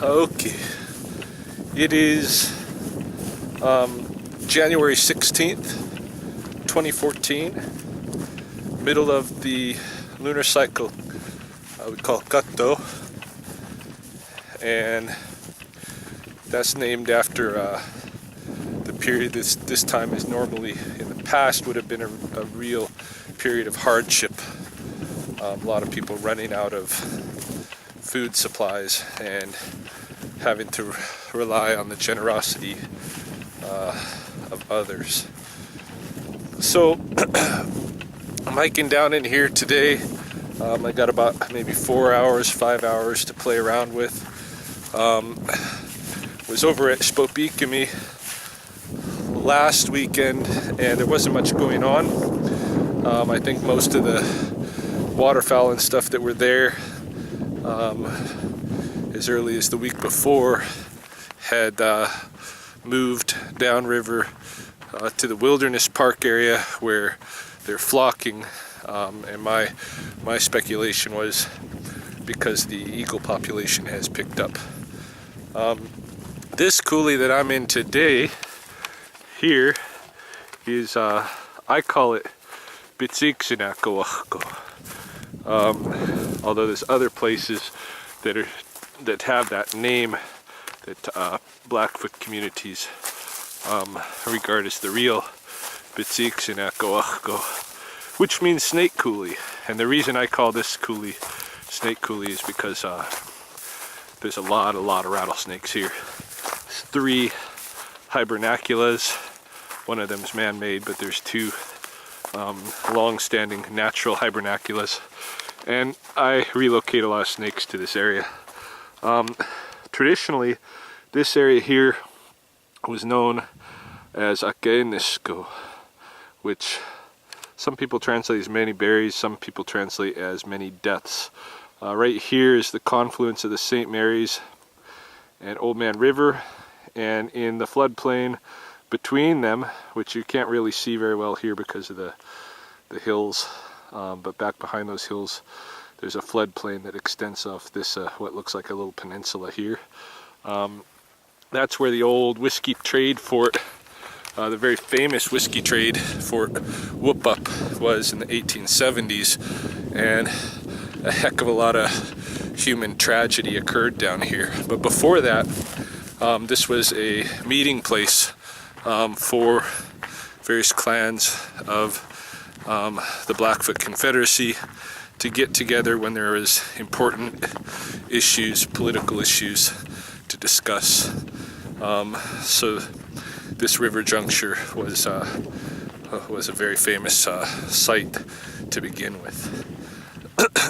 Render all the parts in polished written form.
Okay, it is January 16th, 2014, middle of the lunar cycle we call Gatto, and that's named after the period this time is normally, in the past, would have been a real period of hardship. A lot of people running out of food supplies and having to rely on the generosity of others. So I'm hiking down in here today. I got about maybe 4 hours, 5 hours to play around with. Was over at Spopikami last weekend and there wasn't much going on. I think most of the waterfowl and stuff that were there as early as the week before had moved downriver to the wilderness park area where they're flocking, and my speculation was because the eagle population has picked up. This coulee that I'm in today here is I call it Bitsiksinakowachko. Although there's other places that have that name that Blackfoot communities regard as the real Bitsiksinakowachko, which means snake coulee. And the reason I call this coulee snake coulee is because there's a lot of rattlesnakes here. There's 3 hibernaculas. One of them is man-made, but there's 2 long-standing natural hibernaculas. And I relocate a lot of snakes to this area. Traditionally, this area here was known as Akenisko, which some people translate as many berries, some people translate as many deaths. Right here is the confluence of the St. Mary's and Old Man River, and in the floodplain between them, which you can't really see very well here because of the hills, but back behind those hills there's a floodplain that extends off this what looks like a little peninsula here. That's where the old whiskey trade fort, the very famous whiskey trade fort Whoop-Up, was in the 1870s, and a heck of a lot of human tragedy occurred down here. But before that, this was a meeting place for various clans of the Blackfoot Confederacy to get together when there was important issues, political issues to discuss. So this river juncture was a very famous site to begin with.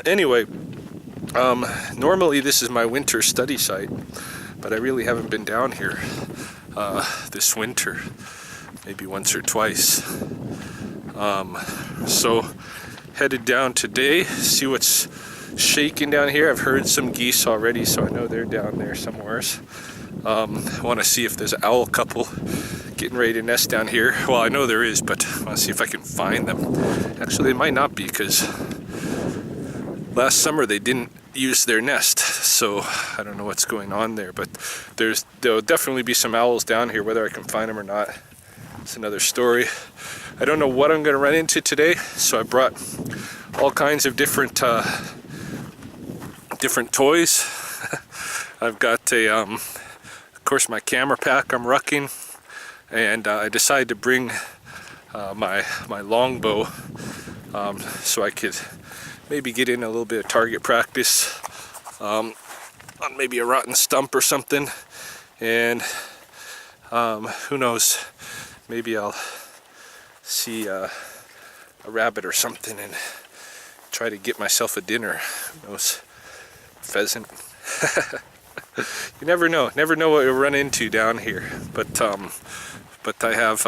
Anyway, normally this is my winter study site, but I really haven't been down here this winter, maybe once or twice. So headed down today, see what's shaking down here. I've heard some geese already, so I know they're down there somewhere. I want to see if there's an owl couple getting ready to nest down here. Well, I know there is, but I want to see if I can find them. Actually, it might not be, because last summer they didn't use their nest, so I don't know what's going on there. But there'll definitely be some owls down here. Whether I can find them or not, it's another story. I don't know what I'm going to run into today, so I brought all kinds of different toys. I've got of course, my camera pack I'm rucking, and I decided to bring my longbow so I could maybe get in a little bit of target practice on maybe a rotten stump or something, and who knows, maybe I'll see a rabbit or something and try to get myself a dinner. Who knows? Pheasant. You never know what you'll run into down here. But I have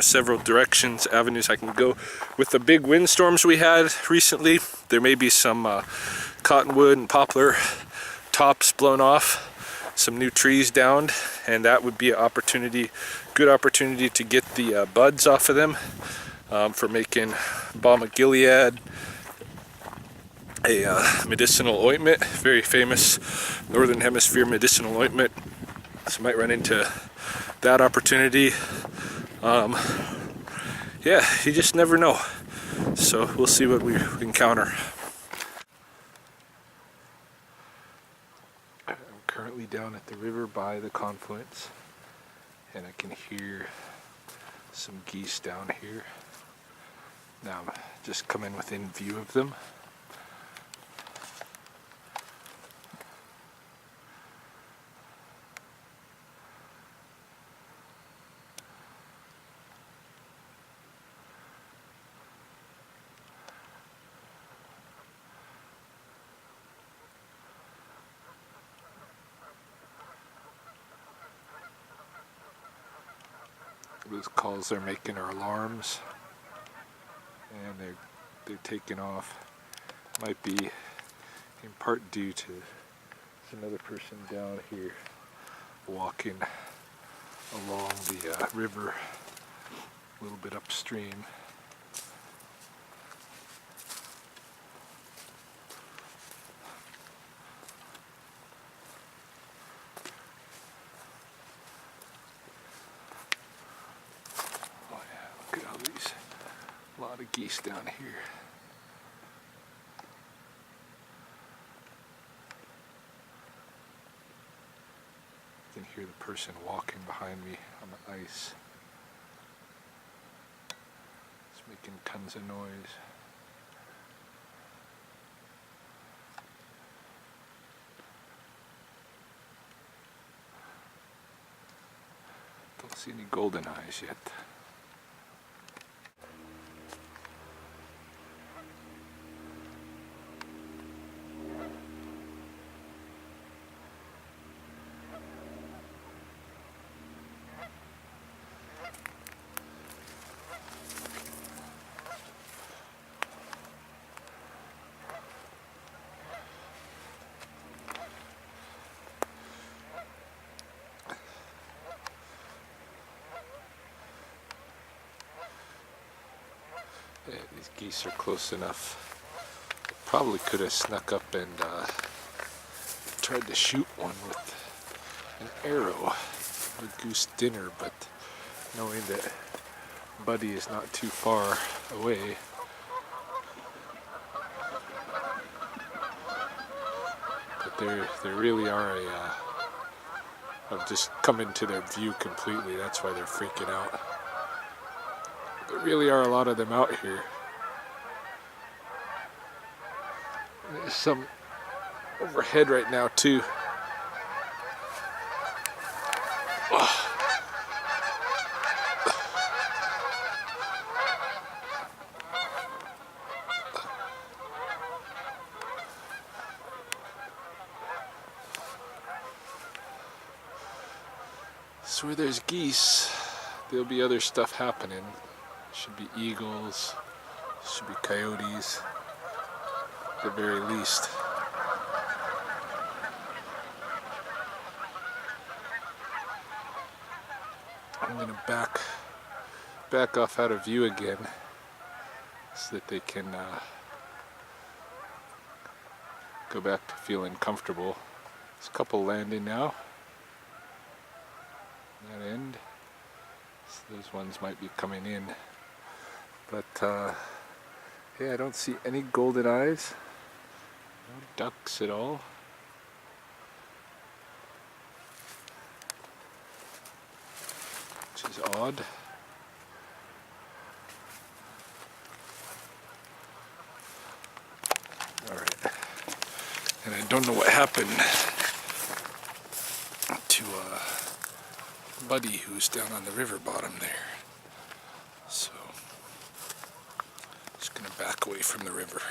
several avenues I can go. With the big windstorms we had recently, there may be some cottonwood and poplar tops blown off, some new trees downed, and that would be an good opportunity to get the buds off of them for making balm of Gilead a medicinal ointment, very famous Northern Hemisphere medicinal ointment. So might run into that opportunity. Yeah, you just never know. So we'll see what we encounter. I'm currently down at the river by the confluence, and I can hear some geese down here. Now I'm just coming within view of them. Those calls they're making are alarms, and they're taking off. Might be in part due to another person down here walking along the river a little bit upstream. A lot of geese down here. You can hear the person walking behind me on the ice. It's making tons of noise. Don't see any golden eyes yet. Yeah, these geese are close enough. Probably could have snuck up and tried to shoot one with an arrow, a goose dinner, but knowing that Buddy is not too far away, but they really are I've just come into their view completely. That's why they're freaking out. There really are a lot of them out here. There's some overhead right now too. So where there's geese, there'll be other stuff happening. Should be eagles, should be coyotes, at the very least. I'm going to back off out of view again so that they can go back to feeling comfortable. There's a couple landing now. That end. So those ones might be coming in. But yeah, I don't see any golden eyes. No ducks at all. Which is odd. Alright. And I don't know what happened to Buddy, who's down on the river bottom there. So, just gonna back away from the river.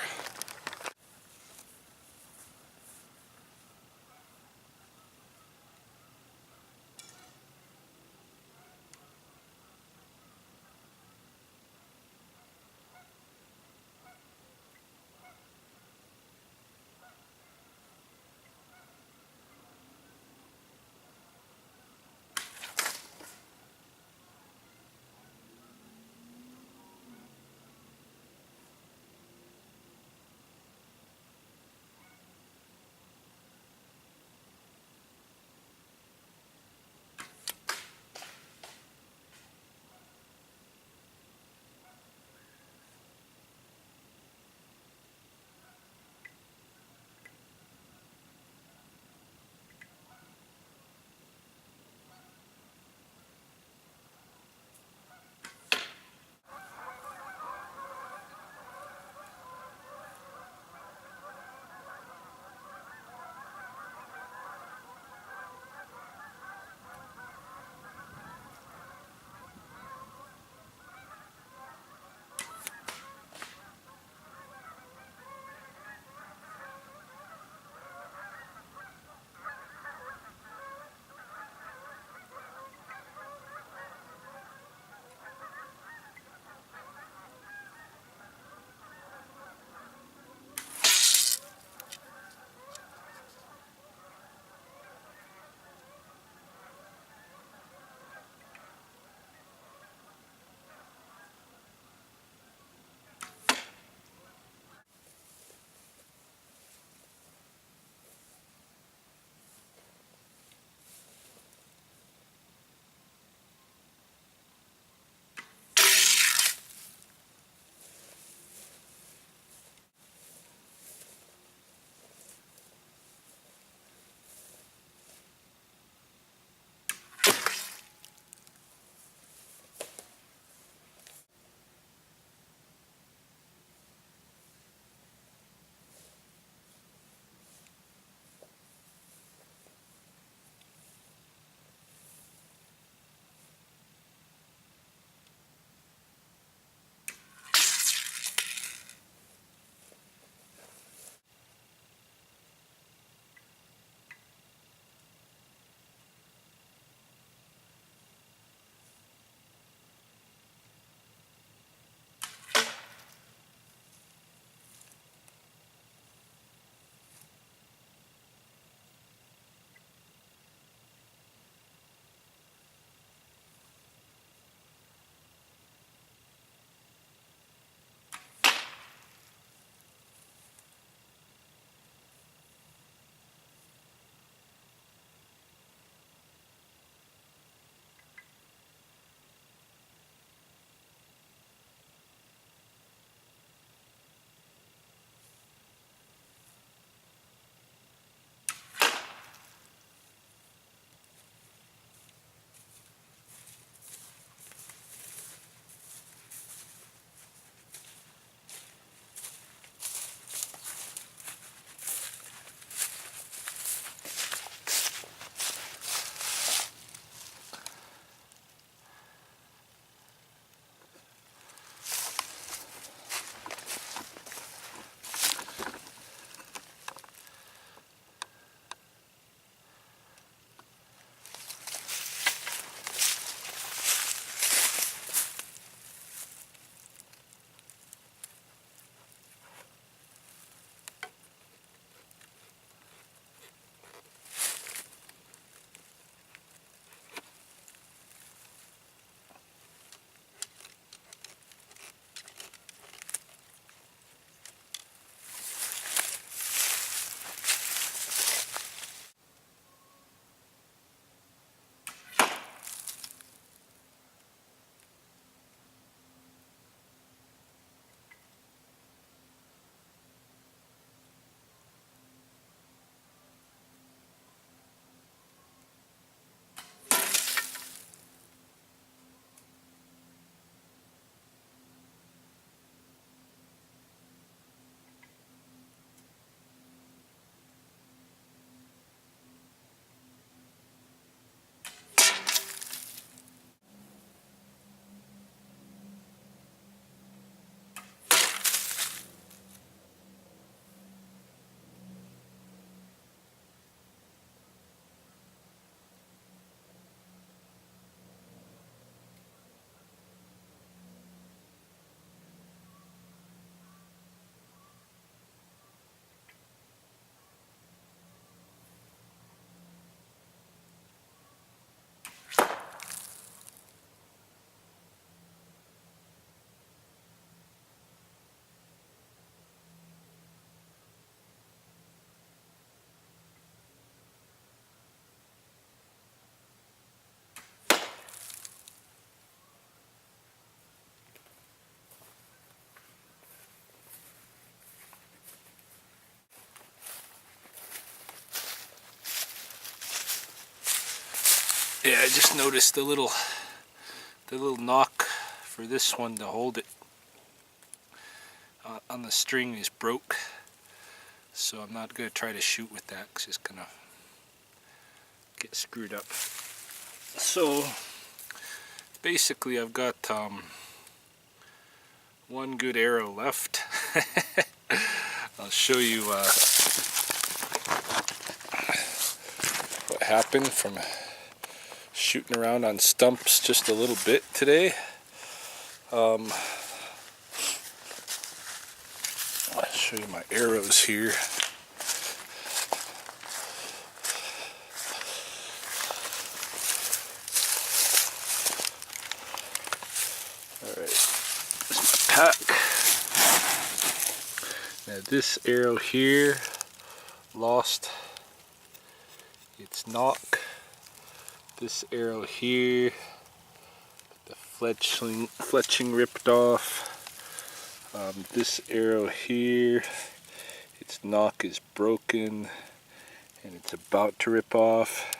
Yeah, I just noticed the little knock for this one to hold it on the string is broke, so I'm not going to try to shoot with that because it's going to get screwed up. So basically I've got one good arrow left. I'll show you what happened from shooting around on stumps just a little bit today. I'll show you my arrows here. Alright, this is my pack. Now this arrow here lost its knock. This arrow here, the fletching ripped off. This arrow here, its knock is broken and it's about to rip off.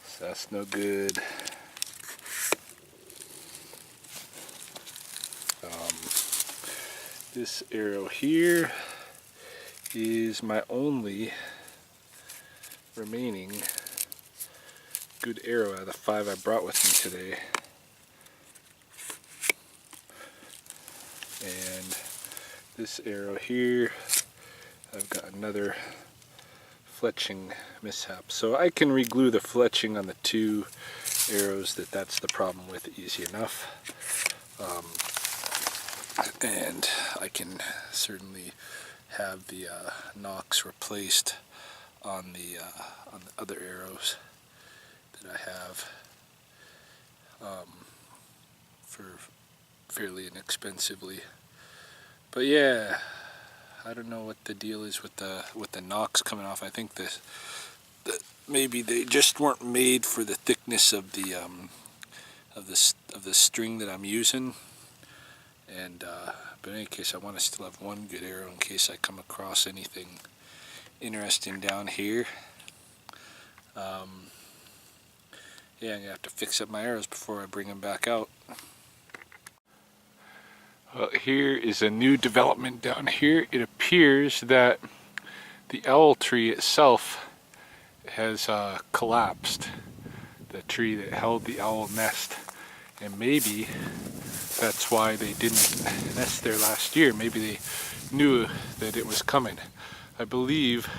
So that's no good. This arrow here is my only remaining good arrow out of the 5 I brought with me today. And this arrow here, I've got another fletching mishap. So I can reglue the fletching on the 2 arrows that's the problem with easy enough. And I can certainly have the nocks replaced on the other arrows that I have for fairly inexpensively. But yeah, I don't know what the deal is with the nocks coming off. I think that maybe they just weren't made for the thickness of the string that I'm using. And but in any case, I want to still have one good arrow in case I come across anything interesting down here. Yeah, I'm gonna have to fix up my arrows before I bring them back out. Well, here is a new development down here. It appears that the owl tree itself has collapsed. The tree that held the owl nest, and maybe that's why they didn't nest there last year. Maybe they knew that it was coming. I believe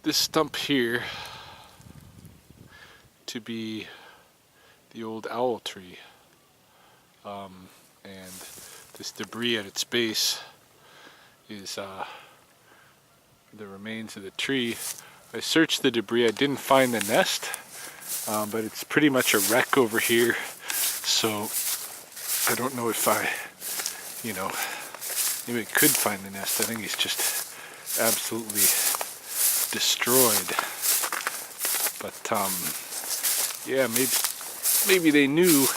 this stump here to be the old owl tree, and this debris at its base is the remains of the tree. I searched the debris, I didn't find the nest, but it's pretty much a wreck over here, so I don't know if maybe I could find the nest. I think it's just absolutely destroyed. But yeah, maybe they knew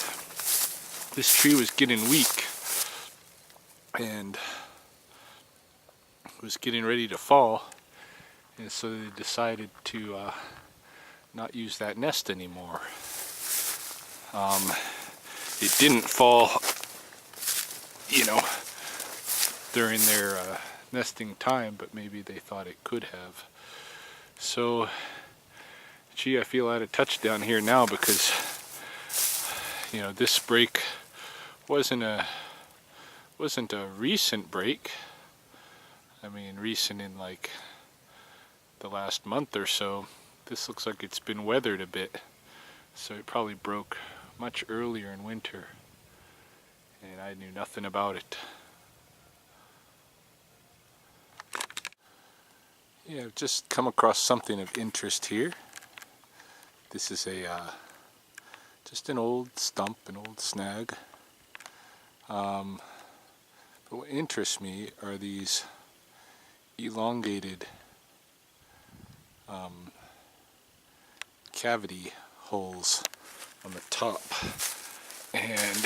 this tree was getting weak and was getting ready to fall, and so they decided to not use that nest anymore. It didn't fall, during their nesting time, but maybe they thought it could have. So, gee, I feel out of touch down here now because, this break wasn't a recent break. I mean, recent in like the last month or so. This looks like it's been weathered a bit, so it probably broke much earlier in winter, and I knew nothing about it. Yeah, I've just come across something of interest here. This is just an old stump, an old snag. But what interests me are these elongated cavity holes on the top, and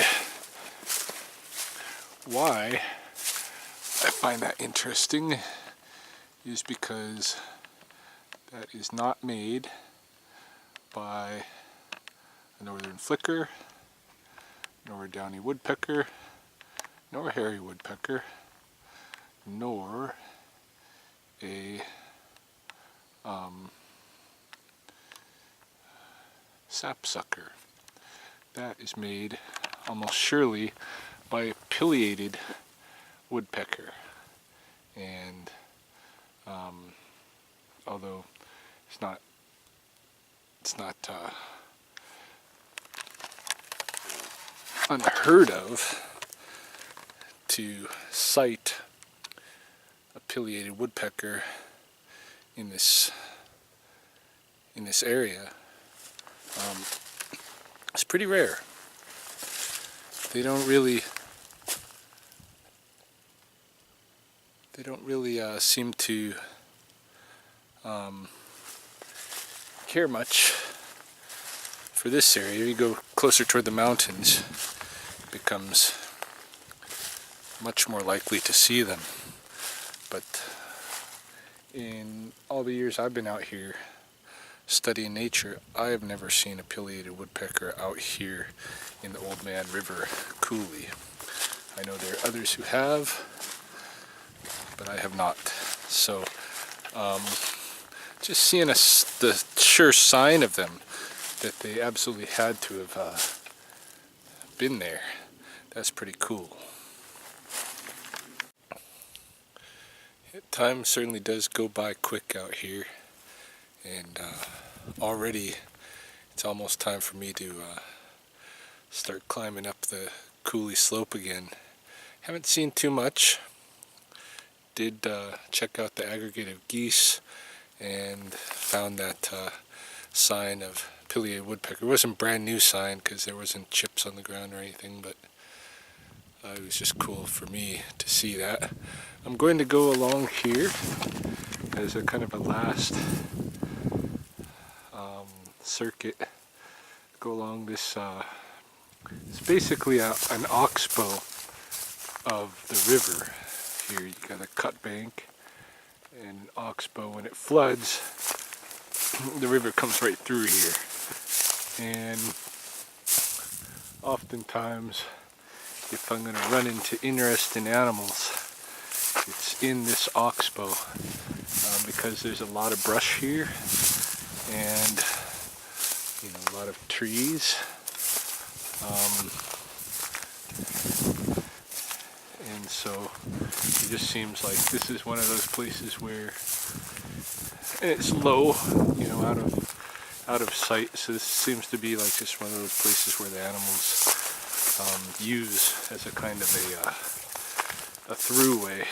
why I find that interesting is because that is not made by a northern flicker, nor a downy woodpecker, nor a hairy woodpecker, nor a sapsucker. That is made almost surely by a pileated woodpecker. And although it's not unheard of to sight a pileated woodpecker in this area, it's pretty rare. They don't really seem to care much for this area. If you go closer toward the mountains, it becomes much more likely to see them. But in all the years I've been out here studying nature, I have never seen a pileated woodpecker out here in the Old Man River Coulee. I know there are others who have, but I have not. So just seeing the sure sign of them that they absolutely had to have been there, that's pretty cool. Time certainly does go by quick out here, and already it's almost time for me to start climbing up the Coulee slope again. Haven't seen too much. Did check out the aggregate of geese and found that sign of pileated woodpecker. It wasn't a brand new sign because there wasn't chips on the ground or anything, but it was just cool for me to see that. I'm going to go along here as a kind of a last circuit. Go along this, it's basically an oxbow of the river. Here you got a cut bank and oxbow. When it floods, the river comes right through here. And oftentimes, if I'm going to run into interesting animals, it's in this oxbow, because there's a lot of brush here and a lot of trees, and so it just seems like this is one of those places where it's low, out of sight. So this seems to be like just one of those places where the animals use as a kind of a throughway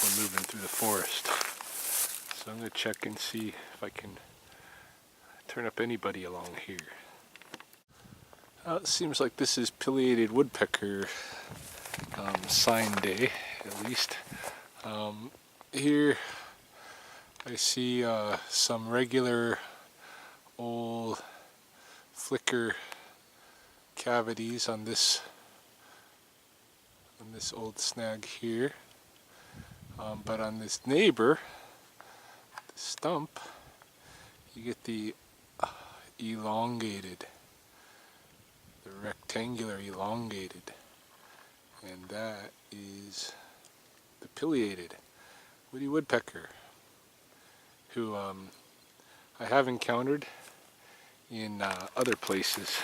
when moving through the forest. So I'm going to check and see if I can turn up anybody along here. It seems like this is pileated woodpecker sign day, at least. Here I see some regular old flicker cavities on this old snag here, but on this neighbor, the stump, you get the elongated, the rectangular elongated, and that is the pileated woody woodpecker, who I have encountered in other places.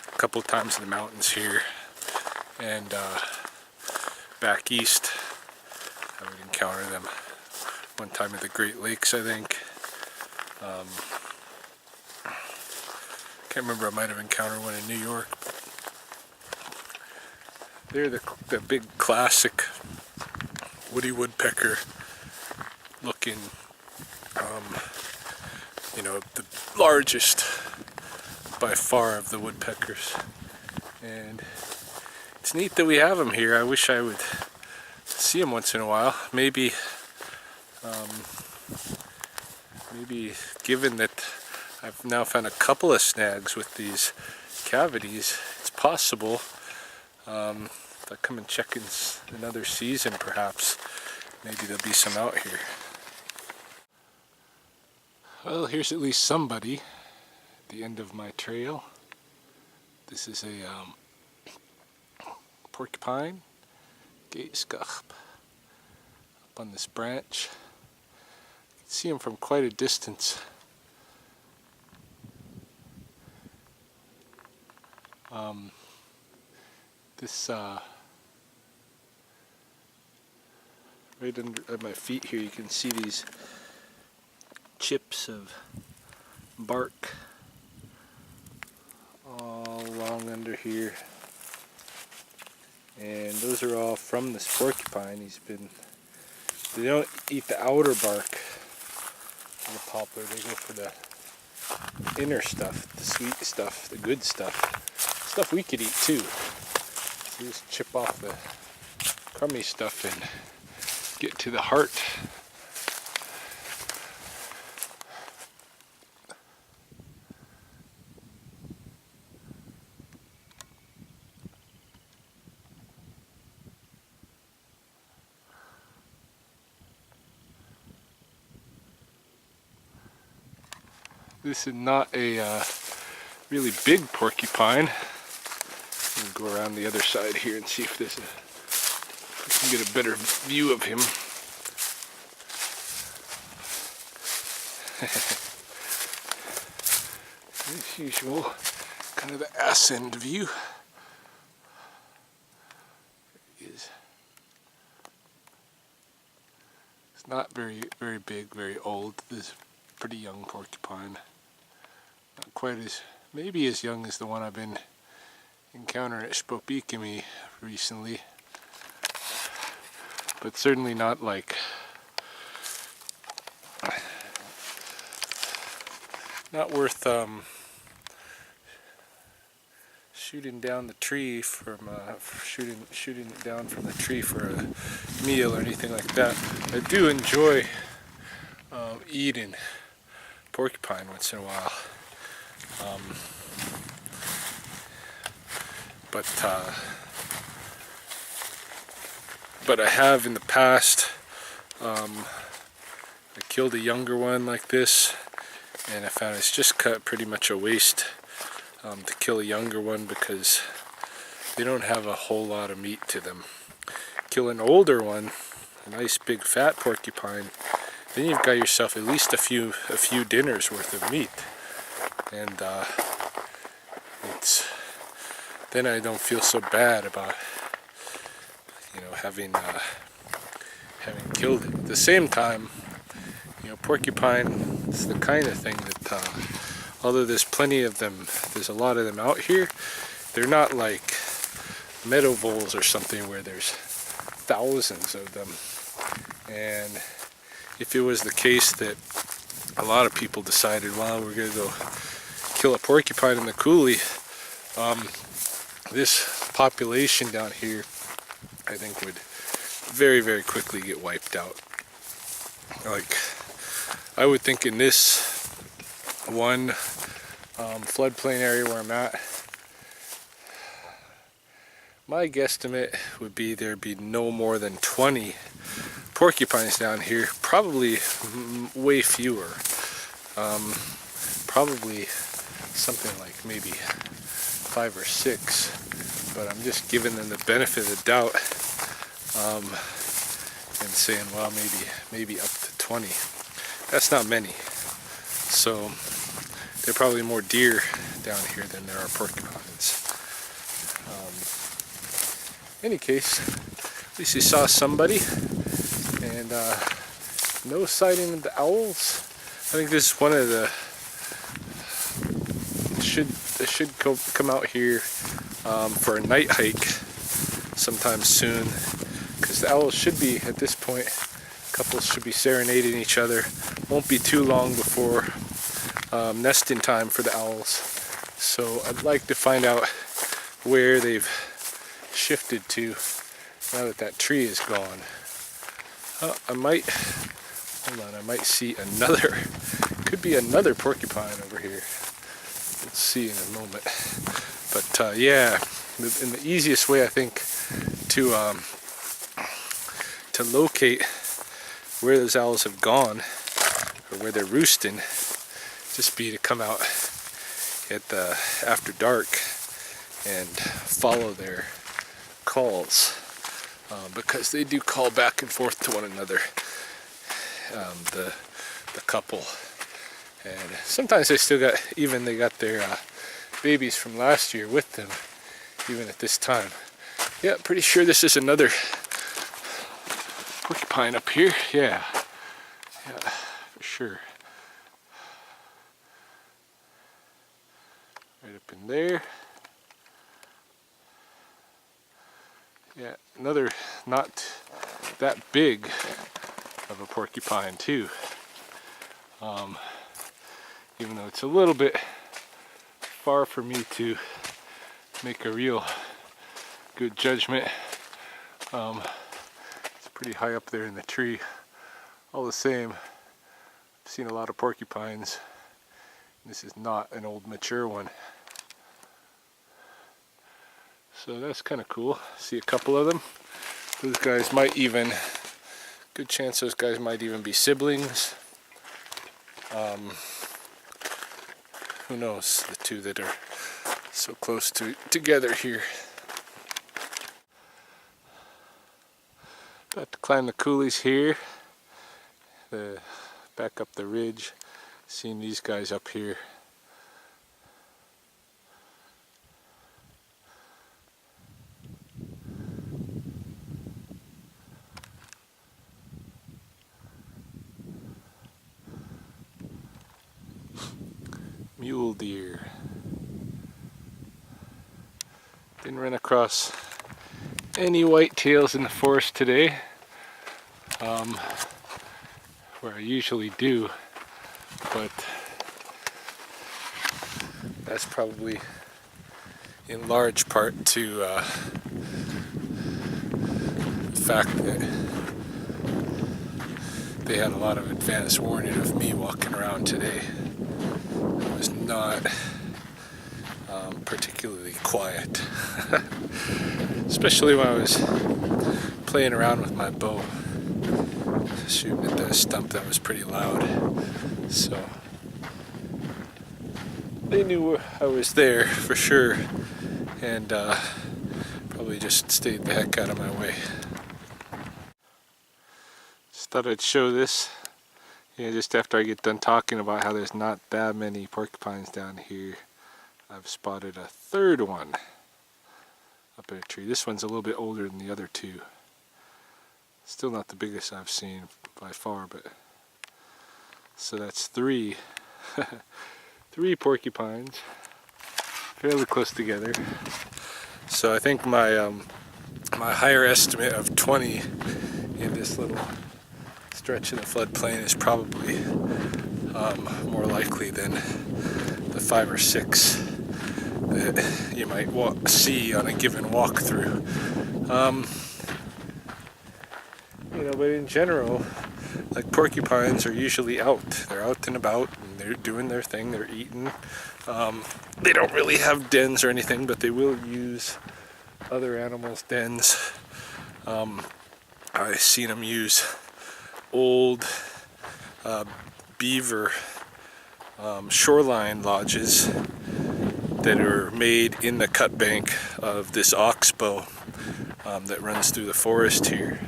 A couple of times in the mountains here, and back east I would encounter them. One time at the Great Lakes, I think. Can't remember, I might have encountered one in New York. They're the big classic woody woodpecker looking, the largest by far of the woodpeckers. And it's neat that we have them here. I wish I would see them once in a while. Maybe given that I've now found a couple of snags with these cavities, it's possible If I come and check in another season, perhaps, maybe there'll be some out here. Well, here's at least somebody at the end of my trail. This is a porcupine, gaescach, up on this branch. You can see him from quite a distance. This right under at my feet here, you can see these chips of bark all along under here, and those are all from this porcupine. They don't eat the outer bark of the poplar, they go for the inner stuff, the sweet stuff, the good stuff we could eat too. So just chip off the crummy stuff and get to the heart. This is not a really big porcupine. We'll go around the other side here and see if we can get a better view of him. As usual, kind of the ascend view. There he is. It's not very big, very old. This is a pretty young porcupine. Not quite maybe as young as the one I've been encountering at Spopikimi recently, but certainly not like not worth shooting down the tree from shooting it down from the tree for a meal or anything like that. I do enjoy eating porcupine once in a while. But I have in the past, I killed a younger one like this, and I found it's just pretty much a waste to kill a younger one because they don't have a whole lot of meat to them. Kill an older one, a nice big fat porcupine, then you've got yourself at least a few dinners worth of meat, and then I don't feel so bad about having killed it. At the same time, porcupine is the kind of thing that although there's plenty of them, there's a lot of them out here, they're not like meadow voles or something where there's thousands of them. And if it was the case that a lot of people decided, well, we're going to go kill a porcupine in the Coulee, this population down here, I think, would very quickly get wiped out. Like, I would think in this one floodplain area where I'm at, my guesstimate would be there'd be no more than 20 porcupines down here, probably way fewer. Probably something like maybe 5 or 6, but I'm just giving them the benefit of the doubt and saying, well, maybe up to 20. That's not many. So there are probably more deer down here than there are porcupines. In any case, at least you saw somebody, and no sighting of the owls. I think this is one of the they should come out here for a night hike sometime soon, because the owls should be, at this point, couples should be serenading each other. Won't be too long before nesting time for the owls. So I'd like to find out where they've shifted to now that tree is gone. I might see another, could be another porcupine over here. We'll see in a moment. But yeah, and the easiest way I think to locate where those owls have gone or where they're roosting, just be to come out at the after dark and follow their calls, because they do call back and forth to one another, the couple, and sometimes they still got, even they got their babies from last year with them, even at this time. Yeah, pretty sure this is another porcupine up here. Yeah, for sure. Right up in there. Yeah, another not that big of a porcupine too. Even though it's a little bit far for me to make a real good judgment. It's pretty high up there in the tree. All the same, I've seen a lot of porcupines. This is not an old mature one. So that's kind of cool. See a couple of them. Those guys might even, good chance those guys might even be siblings. Who knows, the two that are so close together here. About to climb the coulees here, back up the ridge. Seeing these guys up here. Mule deer. Didn't run across any whitetails in the forest today, where I usually do, but that's probably in large part to the fact that they had a lot of advance warning of me walking around today. It was not particularly quiet, especially when I was playing around with my bow, shooting at the stump that was pretty loud. So they knew I was there for sure, and probably just stayed the heck out of my way. Just thought I'd show this. Yeah, just after I get done talking about how there's not that many porcupines down here, I've spotted a third one up in a tree. This one's a little bit older than the other two. Still not the biggest I've seen by far, but so that's three. Three porcupines, fairly close together. So I think my my higher estimate of 20 in this little stretch in the floodplain is probably more likely than the 5 or 6 that you might see on a given walkthrough. You know, but in general, like, porcupines are usually out. They're out and about, and they're doing their thing. They're eating. They don't really have dens or anything, but they will use other animals' dens. I've seen them use old beaver shoreline lodges that are made in the cut bank of this oxbow that runs through the forest here.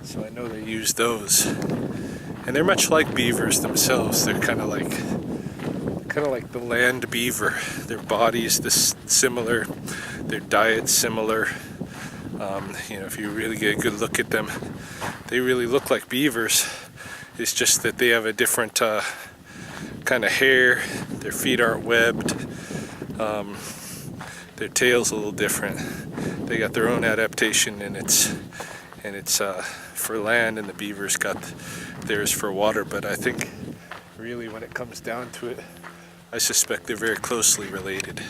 So I know they use those, and they're much like beavers themselves. They're kind of like the land beaver. Their bodies similar, their diet's similar. You know, if you really get a good look at them, they really look like beavers. It's just that they have a different kind of hair. Their feet aren't webbed. Their tail's a little different. They got their own adaptation, and it's for land, and the beavers got theirs for water. But I think really when it comes down to it, I suspect they're very closely related.